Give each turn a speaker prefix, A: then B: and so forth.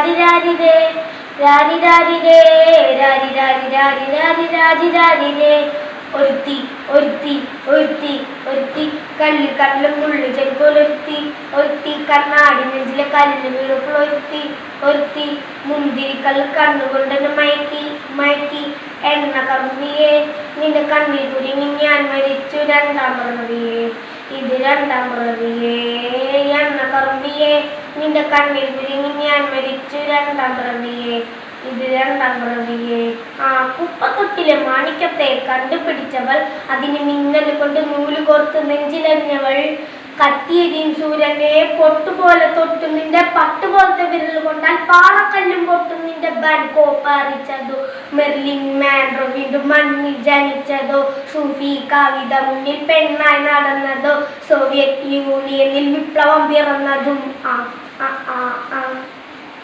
A: രാരി രാരി രേ രാരി രാരി രേ രാരി രാരി രാരി രാരി രാരി രാരി രേ ഒരുത്തി ഒരുത്തി ഒരുത്തി ഒരുത്തി കല്ല് കല്ലും മുള്ളു ചെരുപ്പോലൊരുത്തി ഒരുത്തി കണ്ണാടി നെഞ്ചിലെ കല്ലിന് വീണപ്പോൾ ഒരുത്തി ഒരുത്തി മുന്തിരിക്കല്ല് കണ്ണുകൊണ്ടെന്നെ മയക്കി മയക്കി എണ്ണ കറുമ്പിയേ നിന്റെ കണ്ണിൽ കുരുങ്ങി ഞാൻ മരിച്ചു രണ്ടാം പിറവിയേ ഇത് രണ്ടാം പിറവിയേ എണ്ണ കറുമ്പിയേ നിന്റെ കണ്ണിൽ കുരുങ്ങി ഞാൻ മരിച്ചു രണ്ടാം പിറവിയേ ഇത് രണ്ടാം പിറവിയേ. ആ കുപ്പത്തൊട്ടിലെ മാണിക്യത്തെ കണ്ടുപിടിച്ചവൾ അതിന് മിന്നൽ കൊണ്ട് നൂല് കോർത്ത് നെഞ്ചിലറിഞ്ഞവൾ കത്തിയരിയും സൂര്യനെ പൊട്ടുപോലെ തൊട്ടു നിന്റെ പട്ടുപോലത്തെ വിരൽ കൊണ്ടാൽ പാറക്കല്ലും പൊട്ടും നിന്റെ ബാൻകോ പാറിച്ചതോ മെർലിൻ മാൻഡ്രോ വീണ്ടും മണ്ണിൽ ജനിച്ചതോ സൂഫി കവിത മുന്നിൽ പെണ്ണായി നടന്നതോ സോവിയറ്റ് യൂണിയനിൽ വിപ്ലവം പിറന്നതും ആ ആ ആ ആ